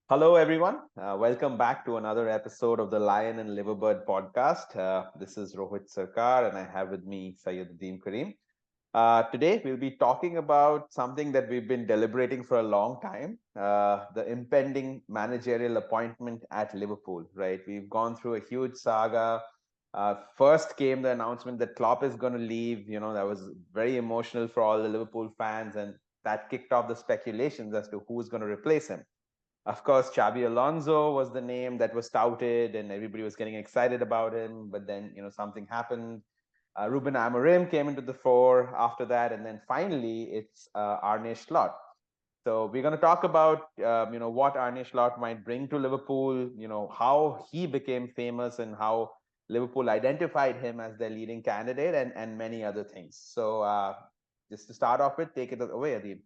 Hello, everyone. Welcome back to another episode of the Lion and Liverbird podcast. This is Rohit Sarkar, and I have with me Sayyiduddin Kareem. Today, we'll be talking about something that we've been deliberating for a long time, the impending managerial appointment at Liverpool, right? We've gone through a huge saga. First came the announcement that Klopp is going to leave. That was very emotional for all the Liverpool fans, and that kicked off the speculations as to who's going to replace him. Of course, Xabi Alonso was the name that was touted, and everybody was getting excited about him. But then, something happened. Ruben Amorim came into the fore after that, and then finally, it's Arne Slot. So we're going to talk about, what Arne Slot might bring to Liverpool. How he became famous and how Liverpool identified him as their leading candidate, and many other things. So just to start off with, take it away, Adib.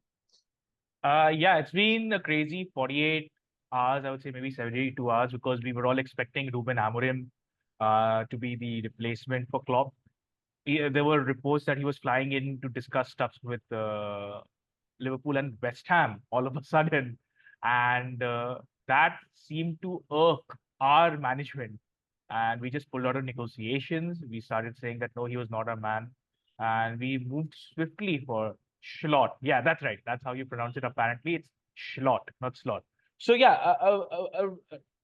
Yeah, it's been a crazy 48 hours, I would say maybe 72 hours, because we were all expecting Ruben Amorim to be the replacement for Klopp. There were reports that he was flying in to discuss stuff with Liverpool and West Ham all of a sudden. And that seemed to irk our management. And we just pulled out of negotiations. We started saying that no, he was not our man. And we moved swiftly for Schlott. Yeah, that's right. That's how you pronounce it. Apparently, it's Schlott, not Slot. So yeah,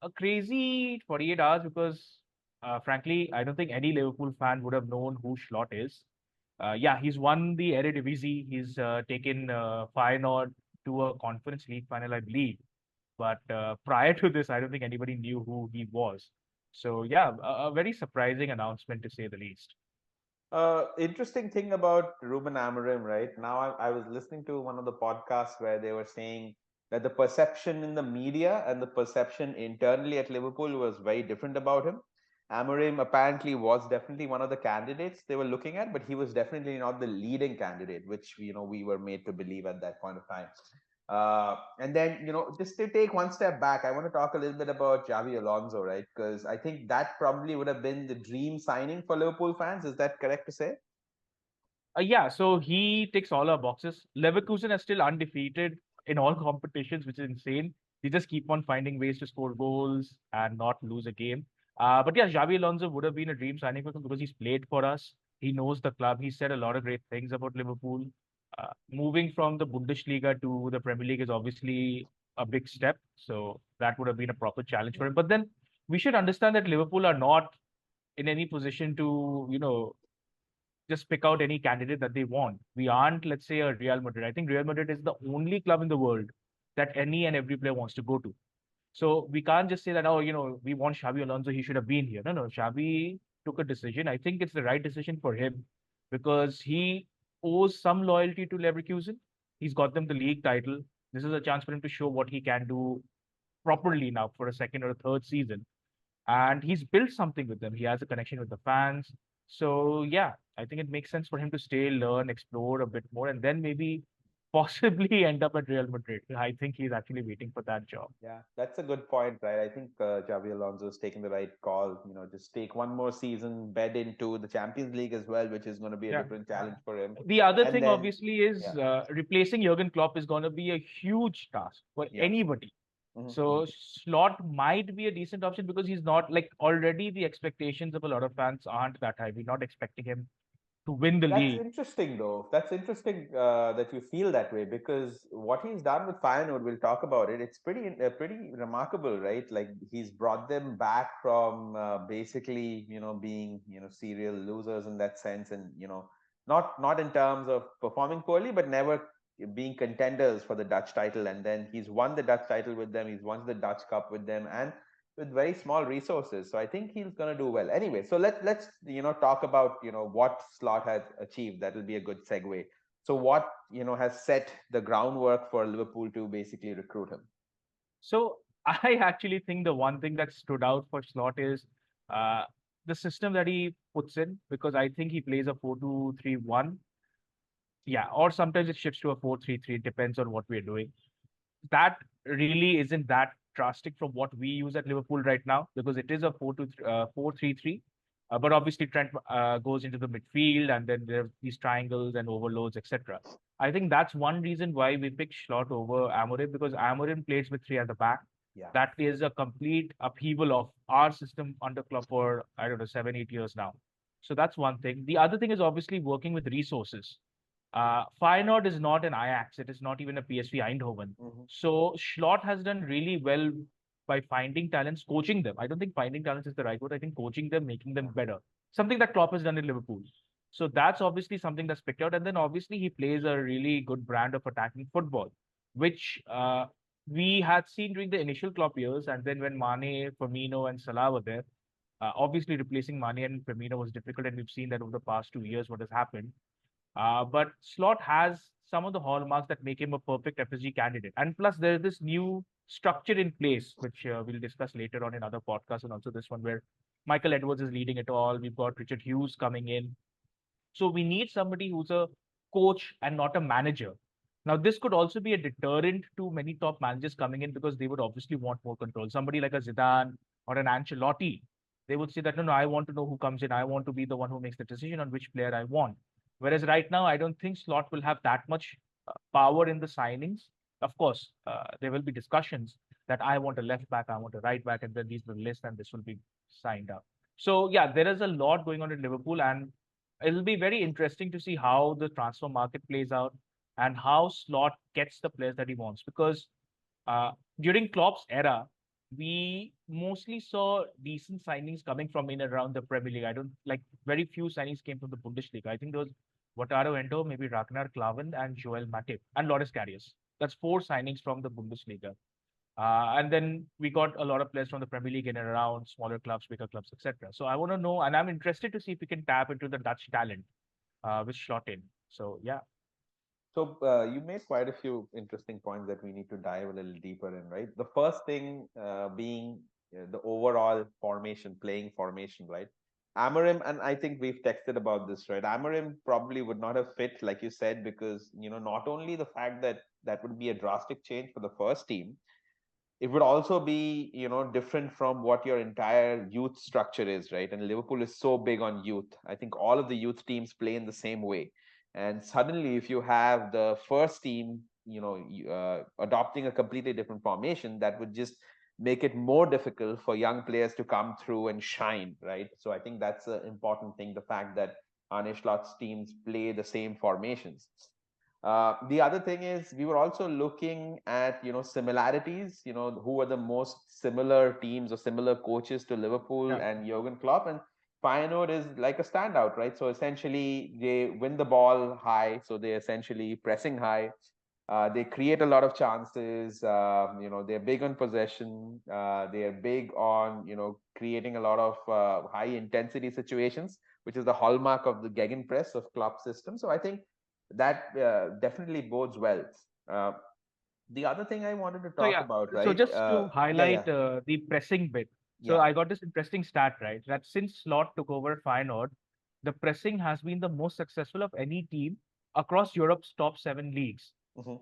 a crazy 48 hours because, frankly, I don't think any Liverpool fan would have known who Schlott is. Yeah, he's won the Eredivisie. He's taken Feyenoord to a Conference League final, I believe. But prior to this, I don't think anybody knew who he was. So yeah, a very surprising announcement to say the least. Interesting thing about Ruben Amorim, right? Now, I was listening to one of the podcasts where they were saying that the perception in the media and the perception internally at Liverpool was very different about him. Amorim apparently was definitely one of the candidates they were looking at, but he was definitely not the leading candidate, which we were made to believe at that point of time. And then, just to take one step back, I want to talk a little bit about Xavi Alonso, right? Because I think that probably would have been the dream signing for Liverpool fans. Is that correct to say? Yeah, so he ticks all our boxes. Leverkusen are still undefeated in all competitions, which is insane. They just keep on finding ways to score goals and not lose a game. But yeah, Xabi Alonso would have been a dream signing for him because he's played for us. He knows the club. He said a lot of great things about Liverpool. Moving from the Bundesliga to the Premier League is obviously a big step. So that would have been a proper challenge for him. But then we should understand that Liverpool are not in any position to, just pick out any candidate that they want. We aren't, let's say, a Real Madrid. I think Real Madrid is the only club in the world that any and every player wants to go to. So we can't just say that, oh, we want Xabi Alonso, he should have been here. No, Xabi took a decision. I think it's the right decision for him because he owes some loyalty to Leverkusen. He's got them the league title. This is a chance for him to show what he can do properly now for a second or a third season, and he's built something with them. He has a connection with the fans. So yeah, I think it makes sense for him to stay, learn, explore a bit more, and then maybe possibly end up at Real Madrid. I think he's actually waiting for that job. Yeah, that's a good point, right? I think Xavi Alonso is taking the right call. Just take one more season, bed into the Champions League as well, which is going to be a Yeah. different challenge for him. The other And thing, then, obviously, is yeah, replacing Jurgen Klopp is going to be a huge task for yeah. anybody. Hmm. So Slot might be a decent option because he's not like already the expectations of a lot of fans aren't that high. We're not expecting him to win the That's league. interesting, though. That's interesting that you feel that way because what he's done with Feyenoord, we'll talk about it. It's pretty remarkable, right? Like he's brought them back from basically, being serial losers in that sense, and not in terms of performing poorly, but never being contenders for the Dutch title. And then he's won the Dutch title with them. He's won the Dutch Cup with them, and with very small resources. So I think he's going to do well. Anyway, so let's talk about what Slot has achieved. That will be a good segue. So what has set the groundwork for Liverpool to basically recruit him? So I actually think the one thing that stood out for Slot is uh, the system that he puts in, because I think he plays a 4-2-3-1. Yeah, or sometimes it shifts to a 4-3-3. It depends on what we're doing. That really isn't that drastic from what we use at Liverpool right now, because it is a 4-3-3. But obviously Trent goes into the midfield, and then there are these triangles and overloads, etc. I think that's one reason why we picked Slot over Amorim, because Amorim plays with three at the back. Yeah. That is a complete upheaval of our system under Klopp for, I don't know, 7, 8 years now. So that's one thing. The other thing is obviously working with resources. Feyenoord is not an Ajax. It is not even a PSV Eindhoven. Hmm. So Slot has done really well by finding talents, coaching them. I don't think finding talents is the right word. I think coaching them, making them Yeah. better. Something that Klopp has done in Liverpool. So that's obviously something that's picked out. And then obviously he plays a really good brand of attacking football, which we had seen during the initial Klopp years. And then when Mane, Firmino, and Salah were there, obviously replacing Mane and Firmino was difficult. And we've seen that over the past 2 years, what has happened. But Slot has some of the hallmarks that make him a perfect FSG candidate. And plus, there's this new structure in place, which we'll discuss later on in other podcasts, and also this one where Michael Edwards is leading it all. We've got Richard Hughes coming in. So we need somebody who's a coach and not a manager. Now, this could also be a deterrent to many top managers coming in because they would obviously want more control. Somebody like a Zidane or an Ancelotti, they would say that, no, no, I want to know who comes in. I want to be the one who makes the decision on which player I want. Whereas right now, I don't think Slot will have that much power in the signings. Of course, there will be discussions that I want a left back, I want a right back, and then these will list and this will be signed up. So yeah, there is a lot going on in Liverpool, and it'll be very interesting to see how the transfer market plays out and how Slot gets the players that he wants. Because uh, during Klopp's era, we mostly saw decent signings coming from in and around the Premier League. I don't like very few signings came from the Bundesliga. I think there was Wataru Endo, maybe Ragnar Klavan, and Joel Matip, and Loris Karius. That's four signings from the Bundesliga. And then we got a lot of players from the Premier League in and around smaller clubs, bigger clubs, etc. So I want to know, and I'm interested to see if we can tap into the Dutch talent with Slot in. So yeah, So you made quite a few interesting points that we need to dive a little deeper in, right? The first thing being the overall formation, playing formation, right? Amorim, and I think we've texted about this, right? Amorim probably would not have fit, like you said, because not only the fact that that would be a drastic change for the first team, it would also be different from what your entire youth structure is, right? And Liverpool is so big on youth. I think all of the youth teams play in the same way, and suddenly if you have the first team adopting a completely different formation, that would just make it more difficult for young players to come through and shine, right? So I think that's an important thing, the fact that Arne Slot's teams play the same formations. The other thing is we were also looking at similarities. Who are the most similar teams or similar coaches to Liverpool yeah, and Jurgen Klopp, and Feyenoord is like a standout, right? So essentially, they win the ball high, so they're essentially pressing high. They create a lot of chances. They're big on possession. They are big on creating a lot of high intensity situations, which is the hallmark of the gegenpress of Klopp system. So I think that definitely bodes well. Uh, the other thing I wanted to so talk yeah. about, So right? just to Yeah, yeah, highlight the pressing bit. So yeah. I got this interesting stat, right? That since Slot took over Feyenoord, the pressing has been the most successful of any team across Europe's top seven leagues. Hmm.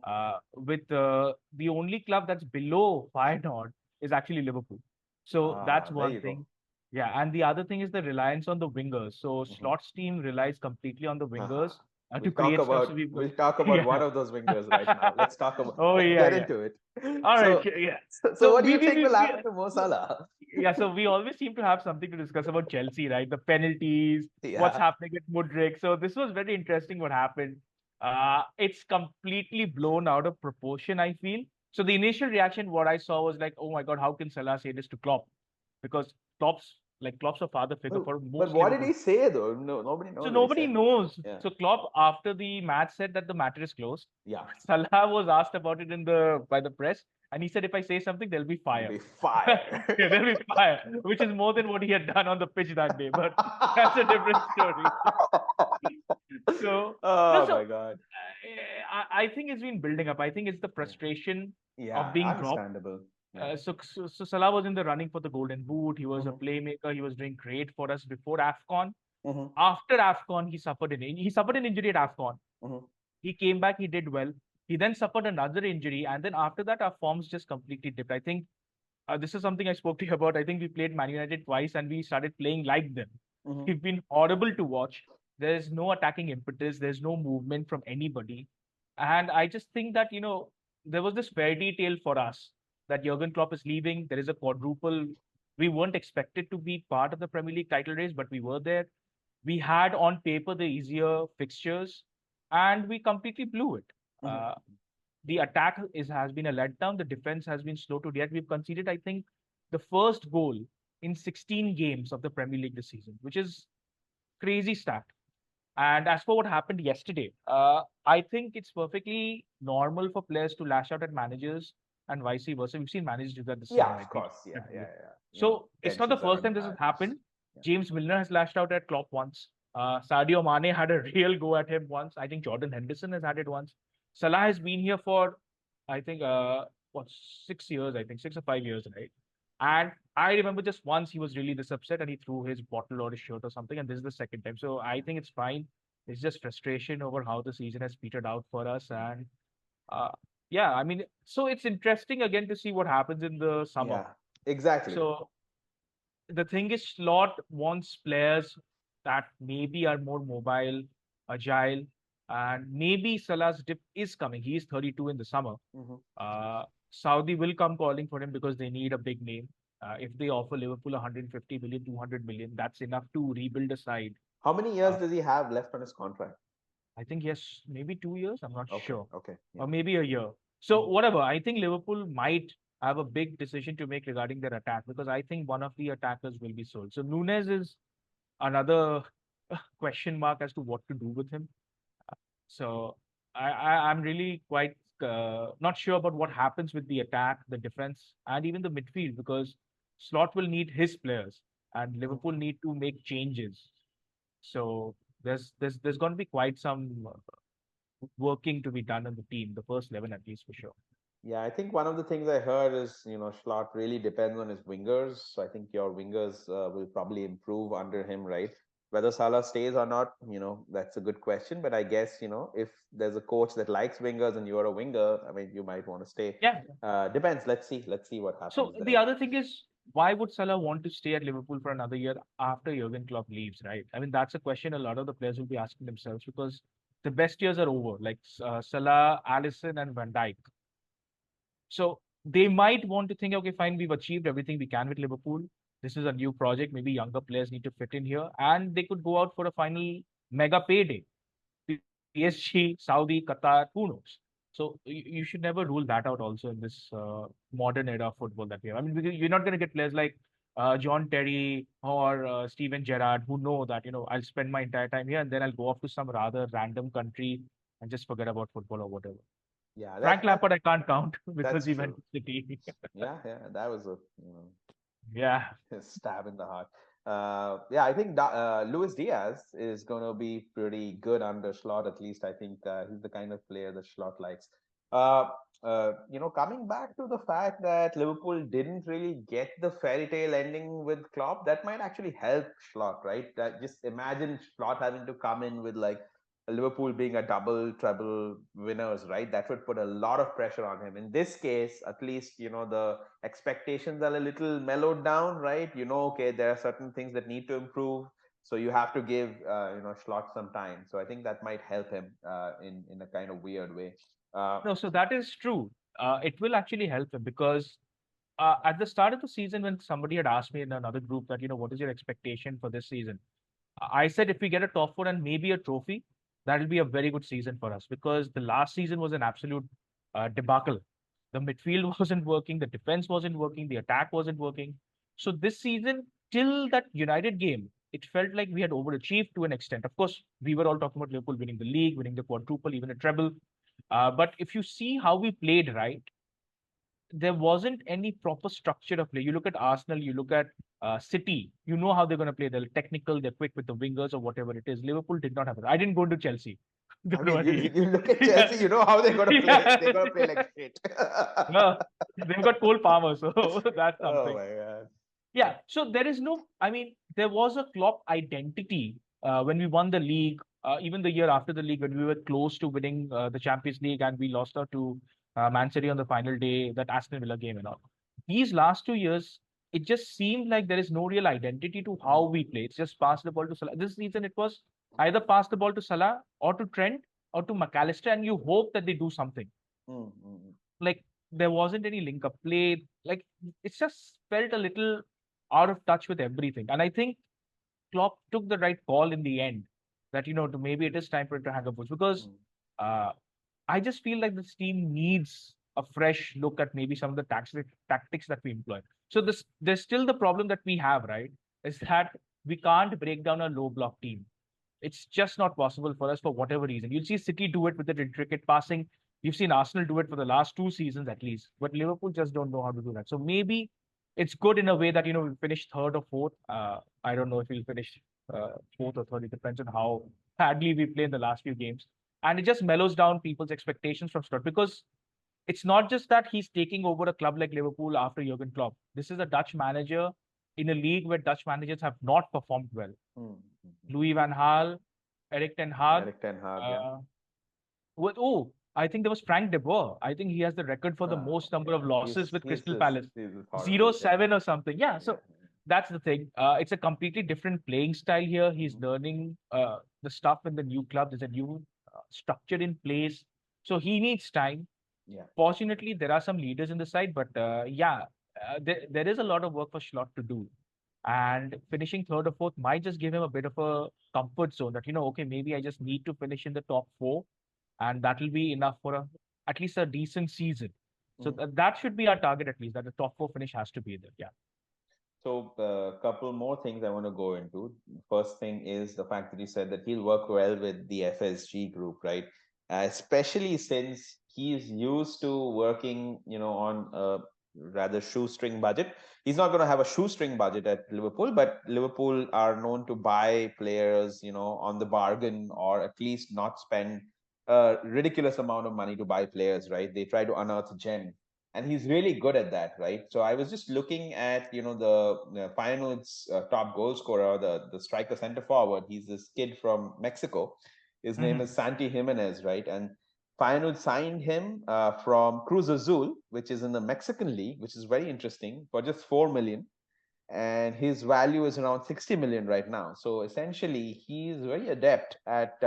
With the only club that's below Feyenoord is actually Liverpool. So that's Ah, there one you go. thing. Yeah, and the other thing is the reliance on the wingers. So Hmm. Slot's team relies completely on the Haha. wingers to create stuff. So we've got, We'll talk about one yeah. of those wingers right now. Oh Let's yeah, get yeah. into it. All right, So yeah. so So what do you think will happen to Mo we Salah? yeah, so we always seem to have something to discuss about Chelsea, right? The penalties, what's Yeah. happening with Mudryk. So this was very interesting what happened. It's completely blown out of proportion, I feel. So the initial reaction, what I saw was like, oh my God, how can Salah say this to Klopp? Because Klopp's a father figure for But most what did Liverpool. he say though? No, nobody So knows what he nobody said. knows. Yeah. So Klopp, after the match, said that the matter is closed. Yeah. Salah was asked about it in the by the press, and he said, "If I say something, there'll be It'll fire. be Yeah, fire. there'll be fire," which is more than what he had done on the pitch that day. But that's a different story. So no, Oh so my God. I think it's been building up. I think it's the Yeah. frustration of Yeah, being dropped. understandable. Yeah. So Salah was in the running for the Golden Boot. He was a Hmm. playmaker. He was doing great for us before AFCON. Hmm. After AFCON, he suffered an injury at AFCON. Hmm. He came back, he did well. He then suffered another injury, and then after that, our forms just completely dipped. I think this is something I spoke to you about. I think we played Man United twice, and we started playing like them. Hmm. We've been horrible to watch. There's no attacking impetus. There's no movement from anybody, and I just think that there was this fairy tale for us that Jurgen Klopp is leaving. There is a quadruple. We weren't expected to be part of the Premier League title race, but we were there. We had on paper the easier fixtures, and we completely blew it. Mhm. The attack has been a letdown. The defense has been slow to react. We've conceded, I think, the first goal in 16 games of the Premier League this season, which is crazy stat. And as for what happened yesterday, I think it's perfectly normal for players to lash out at managers and vice versa. We've seen managers do that this Yeah, season, I of think. course. Yeah, yeah, yeah. So it's not the Tensions are first on time this has high. happened. Yeah. James Milner has lashed out at Klopp once. Sadio Mane had a real go at him once. I think Jordan Henderson has had it once. Salah has been here for, I think, what, 6 years, I think, 6 or 5 years, right? And I remember just once he was really this upset and he threw his bottle or his shirt or something. And this is the second time. So I think it's fine. It's just frustration over how the season has petered out for us. And uh, yeah, I mean, so it's interesting again to see what happens in the summer. Yeah, exactly. So the thing is, Slot wants players that maybe are more mobile, agile, and maybe Salah's dip is coming. He is 32 in the summer. Mhm. Saudi will come calling for him because they need a big name. If they offer Liverpool 150 million, 200 million, that's enough to rebuild a side. How many years Uh, does he have left on his contract? I think yes, maybe 2 years. I'm not Okay, sure, okay, or yeah. maybe a year. So Mhm. whatever. I think Liverpool might have a big decision to make regarding their attack because I think one of the attackers will be sold. So Nunes is another question mark as to what to do with him. So I'm really quite not sure about what happens with the attack, the defense, and even the midfield because Slot will need his players, and Mhm. Liverpool need to make changes. So there's going to be quite some working to be done in the team, the first 11 at least for sure. Yeah, I think one of the things I heard is, Schlott really depends on his wingers. So I think your wingers will probably improve under him, right? Whether Salah stays or not, that's a good question. But I guess, if there's a coach that likes wingers and you're a winger, I mean, you might want to stay. Yeah. Depends. Let's see. Let's see what So happens the there. other thing is, why would Salah want to stay at Liverpool for another year after Jurgen Klopp leaves, right? I mean, that's a question a lot of the players will be asking themselves because the best years are over, like Salah, Alisson, and Van Dijk. So they might want to think, okay, fine, we've achieved everything we can with Liverpool. This is a new project. Maybe younger players need to fit in here, and they could go out for a final mega payday. PSG, Saudi, Qatar, who knows? So you should never rule that out also in this modern era of football that we have. I mean, you're not going to get players like John Terry or Steven Gerrard who know that, I'll spend my entire time here and then I'll go off to some rather random country and just forget about football or whatever. Yeah, Frank that Lampard, I can't count because that's he went true. to City. Yeah, yeah, that was a Yeah. stab in the heart. Yeah, I think Luis Diaz is going to be pretty good under Slot. At least I think he's the kind of player that Slot likes. Uh, coming back to the fact that Liverpool didn't really get the fairy tale ending with Klopp, that might actually help Slot, right? That just imagine Slot having to come in with like Liverpool being a double treble winners, right? That would put a lot of pressure on him. In this case, at least, the expectations are a little mellowed down, right? Okay, there are certain things that need to improve. So you have to give, Schlott some time. So I think that might help him in a kind of weird way. Uh, No, so that is true. It will actually help him because at the start of the season, when somebody had asked me in another group that, what is your expectation for this season? I said if we get a top four and maybe a trophy, that'll be a very good season for us because the last season was an absolute debacle. The midfield wasn't working, the defense wasn't working, the attack wasn't working. So this season, till that United game, it felt like we had overachieved to an extent. Of course, we were all talking about Liverpool winning the league, winning the quadruple, even a treble. But if you see how we played, right, there wasn't any proper structure of play. You look at Arsenal, you look at City, you know how they're going to play. They're technical, they're quick with the wingers or whatever it is. Liverpool did not have it. I didn't go into Chelsea. I Don't mean, you, worry. you look at Yeah. Chelsea, you know how they're going to play. They're Yeah. going to play like shit. No, they've got Cole Palmer, so that's Oh something. my God. Yeah, so there is no, I mean, there was a Klopp identity when we won the league, even the year after the league, when we were close to winning the Champions League and we lost out to Man City on the final day, that Aston Villa game and all. These last 2 years, it just seemed like there is no real identity to how we play. It's just pass the ball to Salah. This season, it was either pass the ball to Salah or to Trent or to McAllister, and you hope that they do something. Mm, mm, mm. Like there wasn't any link up play. Like it's just felt a little out of touch with everything. And I think Klopp took the right call in the end that, to maybe it is time for it to hang up boots because Mm. uh, I just feel like this team needs a fresh look at maybe some of the tactics that we employ. So there's still the problem that we have, right? Is that we can't break down a low block team. It's just not possible for us for whatever reason. You'll see City do it with the intricate passing. You've seen Arsenal do it for the last 2 seasons at least, but Liverpool just don't know how to do that. So maybe it's good in a way that we finish third or fourth. I don't know if we'll finish fourth or third. It depends on how badly we play in the last few games, and it just mellows down people's expectations from start because it's not just that he's taking over a club like Liverpool after Jurgen Klopp. This is a Dutch manager in a league where Dutch managers have not performed well. Mm. Louis van Gaal, Eric Ten Hag. Eric Ten Hag, yeah. Uh, I think there was Frank de Boer. I think he has the record for the most number of Yeah. losses with He's Crystal this Palace. he's this horrible Zero thing. 7 or something. Yeah, Yeah. so that's the thing. It's a completely different playing style here. He's Mhm. learning the stuff in the new club. There's a new structure in place. So he needs time. Yeah. Fortunately, there are some leaders in the side, but there is a lot of work for Slot to do. And finishing third or fourth might just give him a bit of a comfort zone that, okay, maybe I just need to finish in the top four, and that will be enough for at least a decent season. So Mhm. that should be our target at least, that the top four finish has to be there. Yeah. So a couple more things I want to go into. First thing is the fact that you said that he'll work well with the FSG group, right? Especially since he's used to working, on a rather shoestring budget. He's not going to have a shoestring budget at Liverpool, but Liverpool are known to buy players, on the bargain, or at least not spend a ridiculous amount of money to buy players, right? They try to unearth a gem, and he's really good at that, right? So I was just looking at the Feyenoord's top goal scorer, the striker center forward. He's this kid from Mexico. His name Mhm. is Santi Jimenez, right? And Feyenoord signed him from Cruz Azul, which is in the Mexican league, which is very interesting, for just 4 million, and his value is around 60 million right now. So essentially, he's very adept at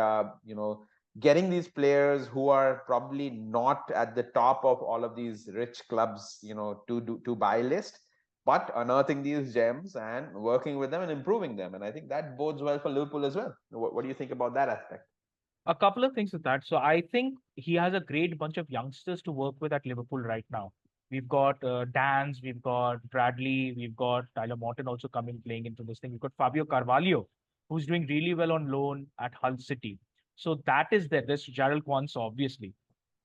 getting these players who are probably not at the top of all of these rich clubs, to buy list, but unearthing these gems and working with them and improving them. And I think that bodes well for Liverpool as well. What do you think about that aspect? A couple of things with that. So I think he has a great bunch of youngsters to work with at Liverpool right now. We've got Dans, we've got Bradley, we've got Tyler Morton also coming playing into this thing. We've got Fabio Carvalho, who's doing really well on loan at Hull City. So that is there. There's Gerald Quans, obviously.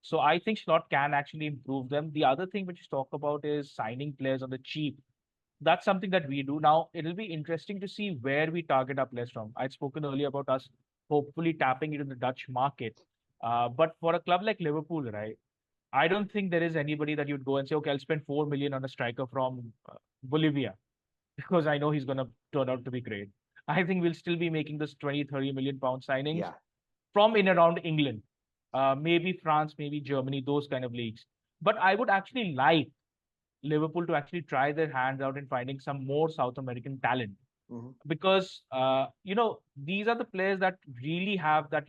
So I think Slot can actually improve them. The other thing which you talk about is signing players on the cheap. That's something that we do now. It'll be interesting to see where we target our players from. I'd spoken earlier about us hopefully tapping into the Dutch market. But for a club like Liverpool, right, I don't think there is anybody that you'd go and say, okay, I'll spend 4 million on a striker from Bolivia because I know he's going to turn out to be great. I think we'll still be making this 20, 30 million pound signings Yeah. from in around England, maybe France, maybe Germany, those kind of leagues. But I would actually like Liverpool to actually try their hands out in finding some more South American talent Hmm. because these are the players that really have that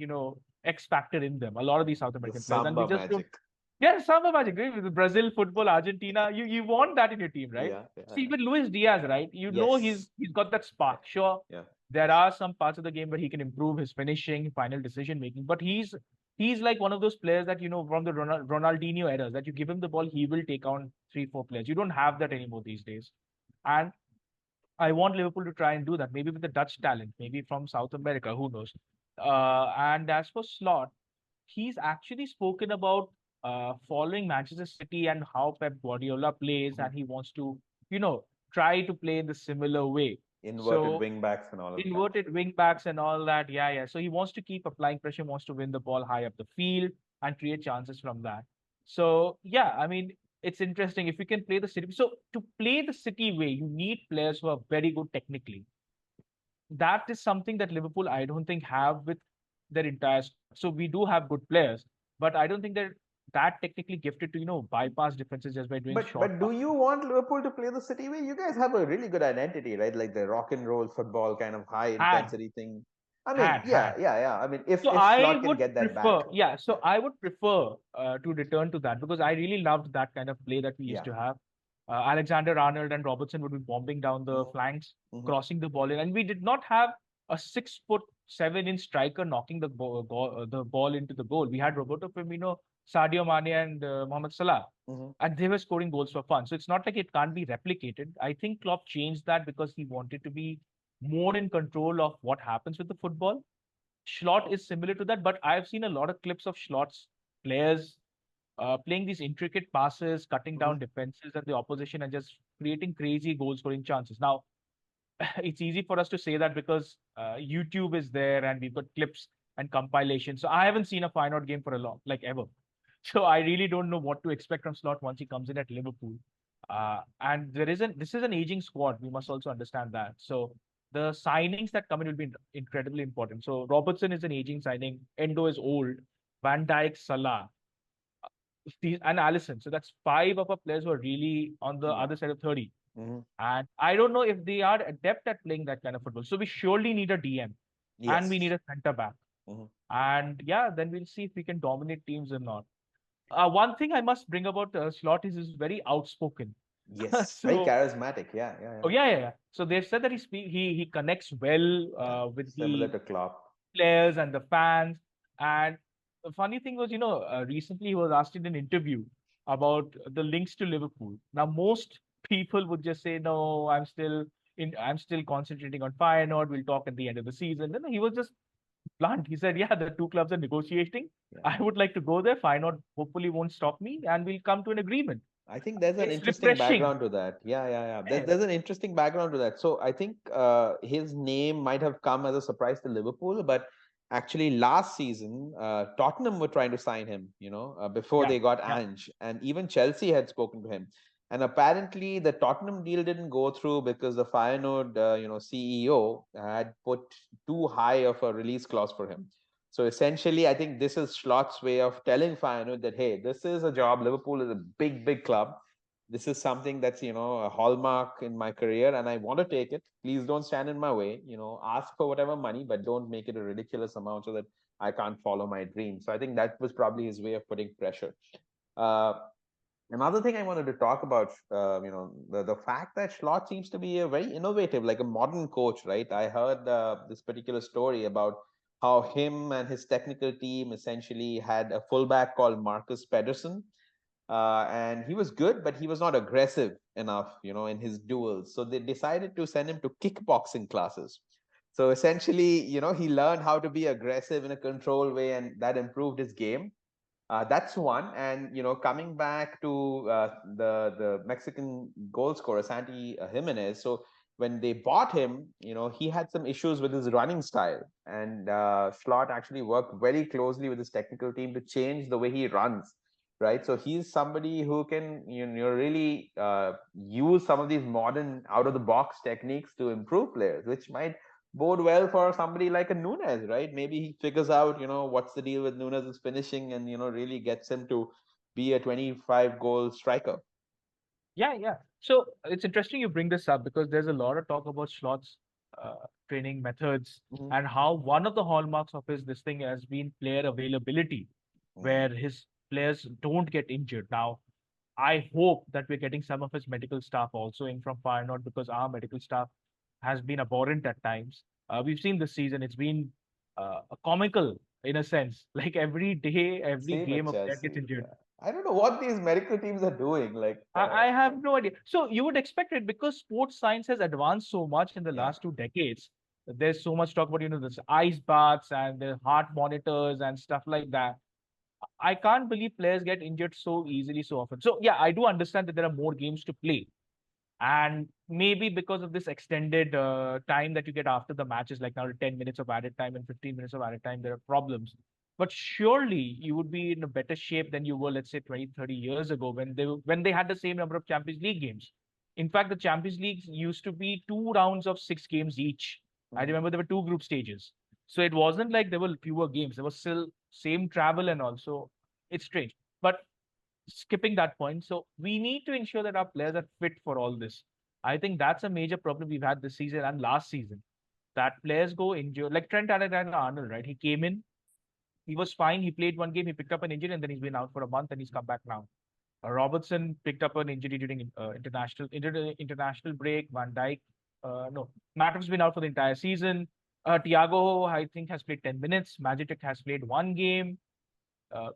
X factor in them. A lot of these South The American players, and we Samba just don't. magic. Yeah, Samba magic, right? With Brazil, football, Argentina, you want that in your team, right? Yeah, yeah, See, yeah. with Luis Diaz, right? Yes. He's got that spark. Sure, Yeah. there are some parts of the game where he can improve his finishing, final decision making, but he's like one of those players that from the Ronaldinho eras that you give him the ball, he will take on 3, 4 players. You don't have that anymore these days, and I want Liverpool to try and do that, maybe with the Dutch talent, maybe from South America, who knows. And as for Slot, he's actually spoken about following Manchester City and how Pep Guardiola plays, Mhm. and he wants to, you know, try to play in the similar way. Inverted So wing backs and all of that. inverted wing backs and all that, yeah, yeah. So he wants to keep applying pressure, wants to win the ball high up the field and create chances from that. So yeah, I mean, it's interesting if you can play the city. So to play the city way, you need players who are very good technically. That is something that Liverpool, I don't think, have with their entire squad. So we do have good players, but I don't think they're that technically gifted to, bypass defenses just by doing short But do passes. you want Liverpool to play the City way? You guys have a really good identity, right? Like the rock and roll football kind of high And intensity thing. I mean, Had, yeah, had. yeah, yeah. I mean, if So I Slot can would get that prefer, back, yeah. yeah, So I would prefer to return to that because I really loved that kind of play that we used yeah. to have. Alexander Arnold and Robertson would be bombing down the Hmm. flanks, Hmm. crossing the ball in, and we did not have a 6 foot 7 inch striker knocking the ball into the goal. We had Roberto Firmino, Sadio Mane, and Mohamed Salah, Hmm. and they were scoring goals for fun. So it's not like it can't be replicated. I think Klopp changed that because he wanted to be more in control of what happens with the football. Schlott is similar to that, but I've seen a lot of clips of Schlott's players playing these intricate passes, cutting Hmm. down defenses and the opposition, and just creating crazy goal scoring chances. Now, it's easy for us to say that because YouTube is there and we've got clips and compilations. So I haven't seen a Feyenoord game for a long, like ever. So I really don't know what to expect from Slot once he comes in at Liverpool. And this is an aging squad. We must also understand that. So the signings that come in will be incredibly important. So Robertson is an aging signing. Endo is old. Van Dijk, Salah, and Allison. So that's five of our players who are really on the Yeah. other side of 30. Hmm. And I don't know if they are adept at playing that kind of football. So we surely need a DM and we need Yes. a center back. Hmm. And yeah, then we'll see if we can dominate teams or not. One thing I must bring about Slot is he's very outspoken. Yes. Very So, charismatic. Yeah, yeah, oh yeah. yeah, yeah, yeah. So they've said that he connects well Yeah. with Similar the to Klopp. players and the fans. And the funny thing was, recently he was asked in an interview about the links to Liverpool. Now, most people would just say, "No, I'm still concentrating on Feyenoord. We'll talk at the end of the season." Then he was just blunt. He said, "Yeah, the two clubs are negotiating. Yeah. I would like to go there. Feyenoord hopefully won't stop me, and we'll come to an agreement." I think there's an It's interesting refreshing. background to that. Yeah, yeah, yeah. Yeah, There's an interesting background to that. So I think his name might have come as a surprise to Liverpool, but actually last season, Tottenham were trying to sign him, before yeah, they got yeah. Ange, and even Chelsea had spoken to him. And apparently the Tottenham deal didn't go through because the Feyenoord, CEO had put too high of a release clause for him. So essentially, I think this is Schlott's way of telling Feyenoord that, hey, this is a job. Liverpool is a big, big club. This is something that's, a hallmark in my career, and I want to take it. Please don't stand in my way. Ask for whatever money, but don't make it a ridiculous amount so that I can't follow my dream. So I think that was probably his way of putting pressure. Uh, Another thing I wanted to talk about, the fact that Schlott seems to be a very innovative, like a modern coach, right? I heard this particular story about how him and his technical team essentially had a fullback called Marcus Pedersen, and he was good, but he was not aggressive enough, in his duels. So they decided to send him to kickboxing classes. So essentially, he learned how to be aggressive in a controlled way, and that improved his game. That's one. And coming back to the Mexican goal scorer Santi Jimenez. So when they bought him, he had some issues with his running style, and Schlott actually worked very closely with his technical team to change the way he runs. Right, so he's somebody who can really use some of these modern out of the box techniques to improve players, which might bode well for somebody like a Nunes, right? Maybe he figures out, what's the deal with Nunes' finishing and, really gets him to be a 25 goal striker. Yeah, yeah. So it's interesting you bring this up because there's a lot of talk about Schlott's training methods Hmm. and how one of the hallmarks of his this thing has been player availability, Hmm. where his players don't get injured. Now, I hope that we're getting some of his medical staff also in from Feyenoord because our medical staff has been abhorrent at times. We've seen this season; it's been comical in a sense. Like every day, every Same at game, a player gets Chelsea. injured. Yeah. I don't know what these medical teams are doing. Like, I have no idea. So you would expect it because sports science has advanced so much in the yeah. last 2 decades. There's so much talk about, this ice baths and the heart monitors and stuff like that. I can't believe players get injured so easily so often. So yeah, I do understand that there are more games to play. And maybe because of this extended time that you get after the matches, like now 10 minutes of added time and 15 minutes of added time, there are problems. But surely you would be in a better shape than you were, let's say, 20, 30 years ago when they had the same number of Champions League games. In fact, the Champions League used to be 2 rounds of 6 games each. I Mhm. remember there were two group stages. So it wasn't like there were fewer games. There was still same travel and also it's strange. But skipping that point, so we need to ensure that our players are fit for all this. I think that's a major problem we've had this season and last season. that players go injured. Like Trent Alexander-Arnold, right? He came in, he was fine. He played one game, he picked up an injury, and then he's been out for a month, and he's come back now. Robertson picked up an injury during international break. Van Dijk, no, Matip's been out for the entire season. Thiago, I think, has played 10 minutes. Magitic has played one game. Uh,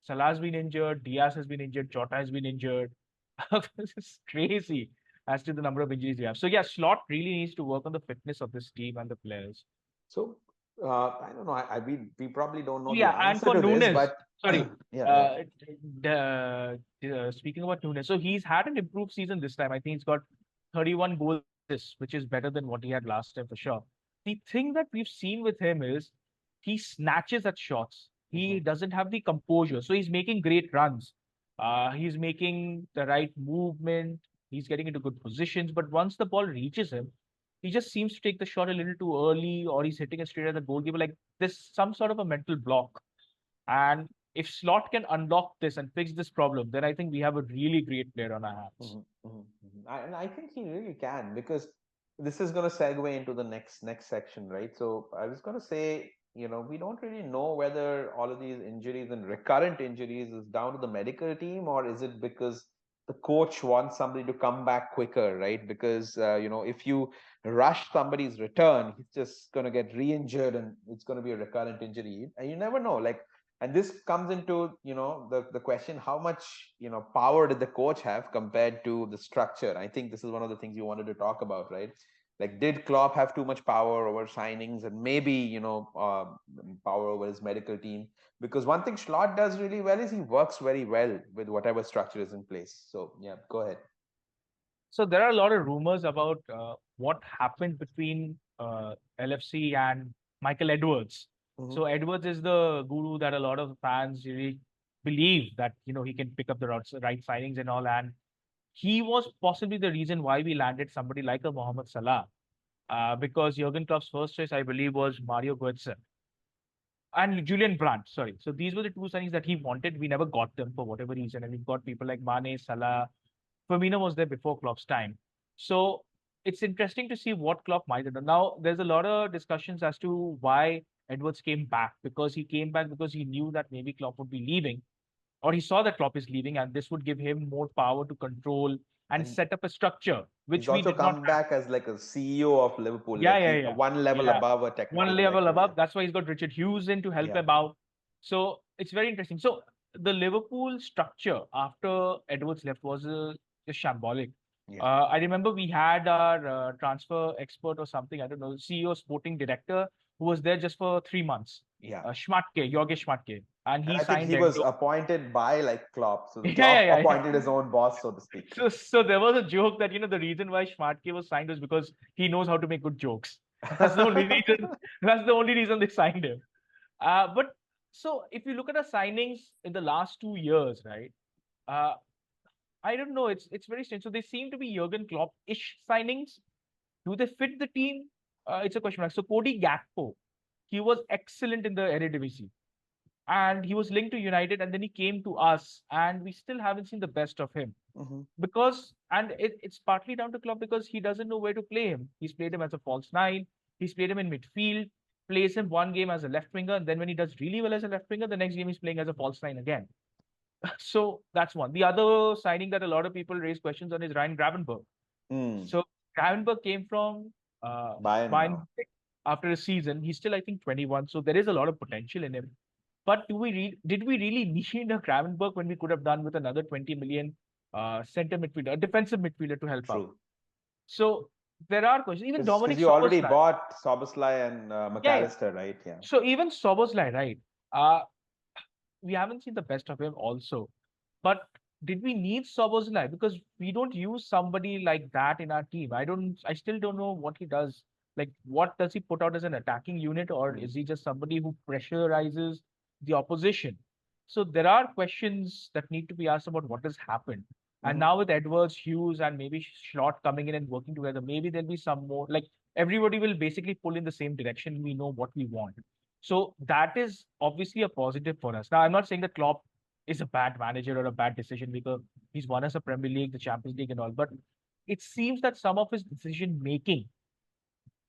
Salah's been injured. Diaz has been injured. Jota has been injured. This is crazy as to the number of injuries we have. So yeah, Slot really needs to work on the fitness of this team and the players. So I don't know. We probably don't know the Yeah, and answer for to this, Nunes, but sorry, yeah. speaking about Nunes, so he's had an improved season this time. I think he's got 31 goals, assists, which is better than what he had last time for sure. The thing that we've seen with him is he snatches at shots. He doesn't have the composure, so he's making great runs. He's making the right movement. He's getting into good positions, but once the ball reaches him, he just seems to take the shot a little too early, or he's hitting it straight at the goalkeeper. Like there's some sort of a mental block. And if Slot can unlock this and fix this problem, then I think we have a really great player on our hands. And I think he really can, because this is going to segue into the next section, right? So I was going to say, we don't really know whether all of these injuries and recurrent injuries is down to the medical team, or is it because the coach wants somebody to come back quicker, right? Because if you rush somebody's return, he's just going to get re-injured and it's going to be a recurrent injury, and you never know. Like, and this comes into the question, how much power did the coach have compared to the structure? I think this is one of the things you wanted to talk about, right? Like, did Klopp have too much power over signings, and maybe power over his medical team? Because one thing Slot does really well is he works very well with whatever structure is in place. So yeah, go ahead. So there are a lot of rumors about what happened between LFC and Michael Edwards. So Edwards is the guru that a lot of fans really believe that he can pick up the right signings and all, and he was possibly the reason why we landed somebody like a Mohamed Salah, because Jurgen Klopp's first choice, I believe, was Mario Götze and Julian Brandt. Sorry, so these were the two signings that he wanted. We never got them for whatever reason, and we've got people like Mane, Salah. Firmino was there before Klopp's time. So it's interesting to see what Klopp might have done. Now, there's a lot of discussions as to why Edwards came back, because he came back because he knew that maybe Klopp would be leaving, or he saw that Klopp is leaving, and this would give him more power to control and set up a structure, He's which we also did not come have. back as like a CEO of Liverpool, Yeah, like yeah, he yeah. one level Yeah. above a technical One level director. above. That's why he's got Richard Hughes in to help him out. So it's very interesting. So the Liverpool structure after Edwards left was just shambolic. I remember we had our transfer expert or something, I don't know, CEO, sporting director, who was there just for 3 months. Schmatke, Jorge Schmatke. And he I think signed he was Endo. appointed by like Klopp. So the Yeah, Klopp yeah, yeah. appointed his own boss, so to speak. So there was a joke that the reason why Schmatke was signed was because he knows how to make good jokes. That's the only reason. That's the only reason they signed him. But so if you look at the signings in the last 2 years, right? Uh, I don't know. It's very strange. So they seem to be Jurgen Klopp-ish signings. Do they fit the team? It's a question mark. So Cody Gakpo, he was excellent in the Eredivisie, and he was linked to United, and then he came to us, and we still haven't seen the best of him. Because, and it's partly down to Klopp, because he doesn't know where to play him. He's played him as a false nine. He's played him in midfield. Plays him one game as a left winger, and then when he does really well as a left winger, the next game he's playing as a false nine again. So that's one. The other signing that a lot of people raise questions on is Ryan Gravenberch. So Gravenberch came from Bayern after a season. He's still, I think, 21. So there is a lot of potential in him. But did we really need a Gravenberch when we could have done with another 20 million center midfielder, a defensive midfielder to help out? So there are questions. Even Dominic Because you already Szoboszlai. bought Szoboszlai and McAllister, right? Yeah. So even Szoboszlai, right? We haven't seen the best of him also. But did we need Szoboszlai? Because we don't use somebody like that in our team. I still don't know what he does. Like, what does he put out as an attacking unit, or is he just somebody who pressurizes the opposition? So there are questions that need to be asked about what has happened. And now with Edwards, Hughes, and maybe Slot coming in and working together, maybe there'll be some more. Like, everybody will basically pull in the same direction. We know what we want. So that is obviously a positive for us. Now, I'm not saying that Klopp is a bad manager or a bad decision maker. He's won us a Premier League, the Champions League, and all. But it seems that some of his decision making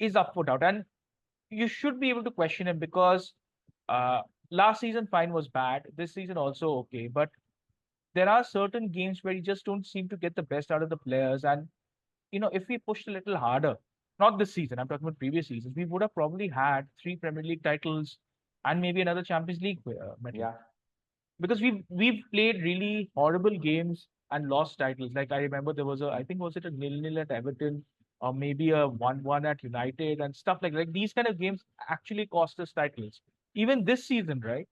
is up for doubt. And you should be able to question him because uh, last season, fine, was bad. This season also okay. But there are certain games where you just don't seem to get the best out of the players. And, if we pushed a little harder, not this season, I'm talking about previous seasons, we would have probably had 3 Premier League titles and maybe another Champions League medal. Yeah. Because we've played really horrible games and lost titles. Like I remember there was I think was it a 0-0 at Everton or maybe a 1-1 at United and stuff like these kind of games actually cost us titles. Even this season, right?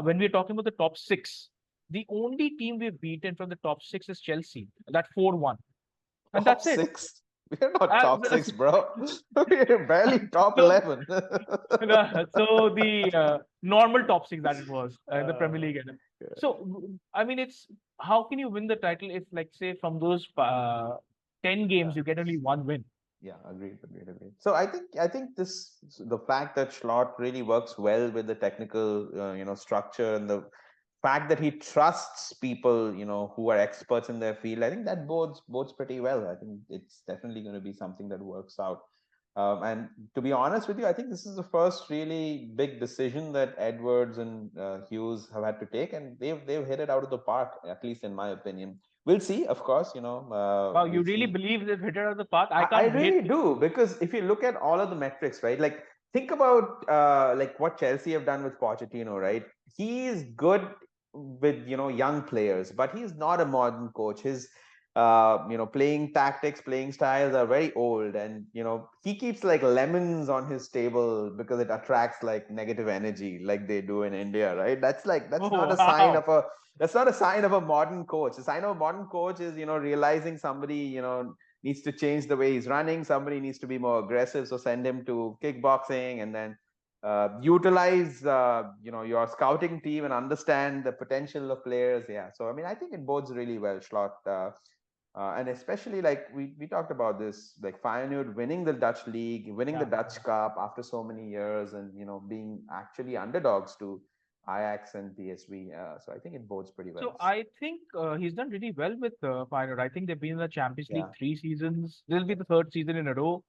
When we're talking about the top six, the only team we've beaten from the top six is Chelsea. That 4-1. And Top that's it. six? We're not Uh, top six, bro. We're barely top so, 11. so the normal top six that it was in the Premier League. Yeah. So, I mean, it's how can you win the title if, like, say, from those 10 games, you get only one win? Yeah, agreed. So I think the fact that Schlott really works well with the technical structure and the fact that he trusts people who are experts in their field, I think that bodes pretty well. I think it's definitely going to be something that works out. And to be honest with you, I think this is the first really big decision that Edwards and Hughes have had to take, and they've hit it out of the park, at least in my opinion. We'll see, of course. Wow, you We'll really see. believe they've hit it out of the park? I I can't hit. really do, because if you look at all of the metrics, right? Like think about like what Chelsea have done with Pochettino, right? He is good with young players, but he's not a modern coach. His playing tactics, playing styles are very old, and he keeps like lemons on his table because it attracts like negative energy, like they do in India, right? That's not Oh, a sign wow. of a that's not a sign of a modern coach. The sign of a modern coach is realizing somebody needs to change the way he's running. Somebody needs to be more aggressive. So send him to kickboxing, and then utilize your scouting team and understand the potential of players. Yeah. So I mean, I think it bodes really well, Schlott. And especially like we talked about this, like Feyenoord winning the Dutch league, winning the Yeah. Dutch Cup after so many years, and being actually underdogs to Ajax and PSV. So I think it bodes pretty well. So I think he's done really well with Feyenoord. I think they've been in the Champions League Yeah. 3 seasons. This will be the third season in a row.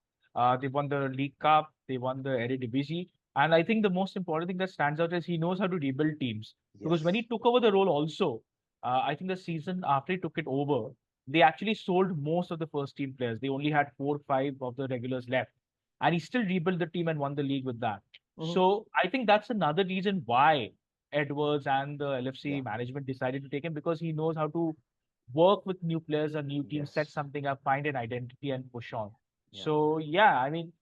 They won the League Cup. They won the Eredivisie. And I think the most important thing that stands out is he knows how to rebuild teams. Because when Yes. he took over the role also, I think the season after he took it over, they actually sold most of the first team players. They only had 4 or 5 of the regulars left. And he still rebuilt the team and won the league with that. Mhm. So I think that's another reason why Edwards and the Yeah. LFC management decided to take him, because he knows how to work with new players and new teams, set Yes. something up, find an identity, and push on. Yeah. So yeah, I mean,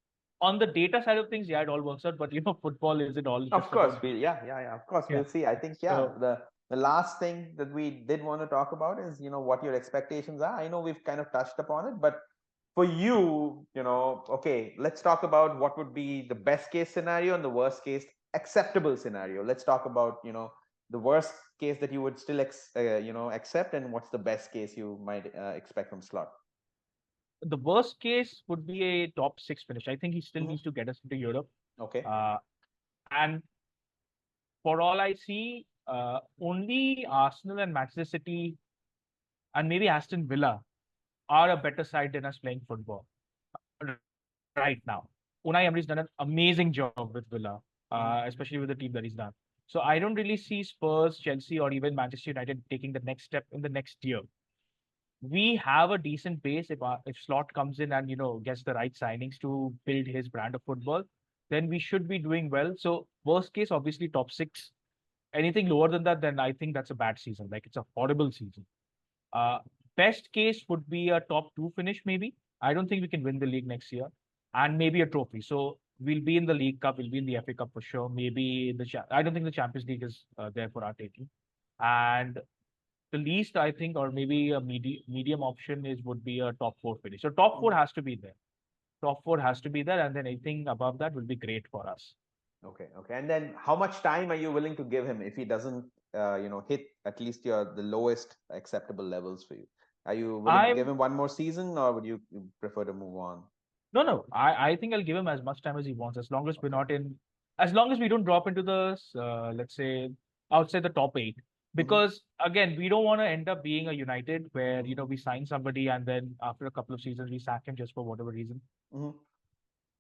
on the data side of things, yeah, it all works out. But football isn't all Of just course, about yeah. Of course, yeah. we'll see. I think, yeah, So the last thing that we did want to talk about is, what your expectations are. I know we've kind of touched upon it, but for you, okay, let's talk about what would be the best case scenario and the worst case acceptable scenario. Let's talk about, the worst case that you would still accept, and what's the best case you might expect from Slot. the worst case would be a top six finish. I think he still Mhm. needs to get us into Europe. Okay. Uh, and for all I see, only Arsenal and Manchester City and maybe Aston Villa are a better side than us playing football right now. Unai Emery's done an amazing job with Villa, Mhm. especially with the team that he's done. So I don't really see Spurs, Chelsea, or even Manchester United taking the next step in the next year. We have a decent base if Slot comes in and gets the right signings to build his brand of football, then we should be doing well. So worst case, obviously top six. Anything lower than that, then I think that's a bad season. Like it's a horrible season. Uh, Best case would be a top two finish, maybe. I don't think we can win the league next year, and maybe a trophy. So we'll be in the League Cup, we'll be in the FA Cup for sure. Maybe I don't think the Champions League is there for our taking. And the least I think, or maybe a medium option would be a top four finish. So top four Mhm. has to be there. Top four has to be there, and then anything above that will be great for us. Okay. And then how much time are you willing to give him if he doesn't, hit at least the lowest acceptable levels for you? Are you willing to give I'm him one more season, or would you prefer to move on? No. I think I'll give him as much time as he wants, as long as we're Okay. not in, as long as we don't drop into the, let's say, outside the top eight. Hmm. Because again, we don't want to end up being a United where we sign somebody and then after a couple of seasons we sack him just for whatever reason. Hmm.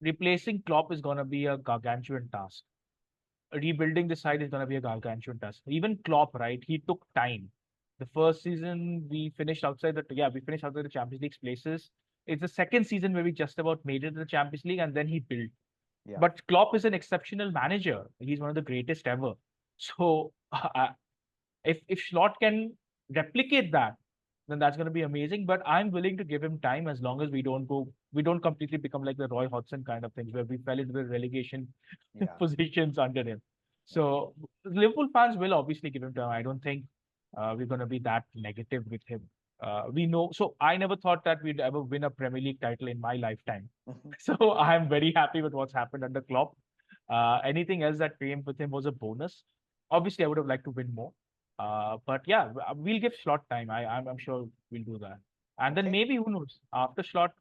replacing Klopp is going to be a gargantuan task. Rebuilding the side is going to be a gargantuan task. Even Klopp, right? He took time. The first season we finished outside the Champions League places. It's the second season where we just about made it to the Champions League, and then he built. Yeah. But Klopp is an exceptional manager. He's one of the greatest ever. So if Slot can replicate that, then that's going to be amazing. But I'm willing to give him time as long as we don't completely become like the Roy Hodgson kind of things where we fell into the relegation Yeah. positions under him. Yeah. So Liverpool fans will obviously give him time. I don't think we're going to be that negative with him. We know. So I never thought that we'd ever win a Premier League title in my lifetime. Mhm. So I'm very happy with what's happened under Klopp. Anything else that came with him was a bonus. Obviously, I would have liked to win more. But yeah, we'll give Slot time. I'm sure we'll do that. And then Okay. maybe who knows? After Slot,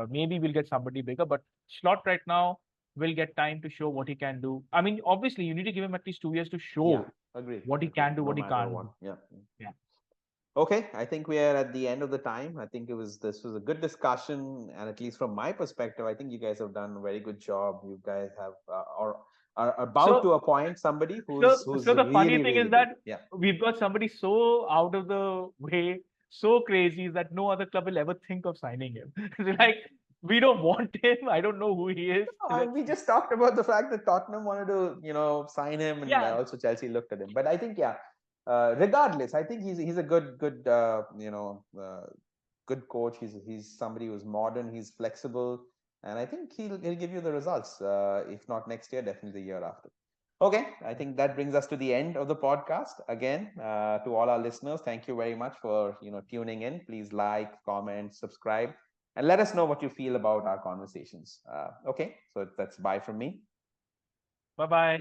maybe we'll get somebody bigger. But Slot right now will get time to show what he can do. I mean, obviously, you need to give him at least 2 years to Yeah. show Agree. what he Agree. can do, No what he matter can't what. do. Yeah. Yeah. Okay, I think we are at the end of the time. I think this was a good discussion, and at least from my perspective, I think you guys have done a very good job. You guys have or are about So to appoint somebody so who's the funny really thing is really good. that Yeah. we've got somebody so out of the way, so crazy that no other club will ever think of signing him. They're like, we don't want him. I don't know who he is. Let's We just talked about the fact that Tottenham wanted to, sign him, and yeah, also Chelsea looked at him. But I think, yeah, regardless, I think he's a good good coach. He's somebody who's modern. He's flexible, and I think he'll give you the results. If not next year, definitely the year after. Okay, I think that brings us to the end of the podcast. Again, to all our listeners, thank you very much for tuning in. Please like, comment, subscribe, and let us know what you feel about our conversations. Okay, so that's bye from me. bye bye.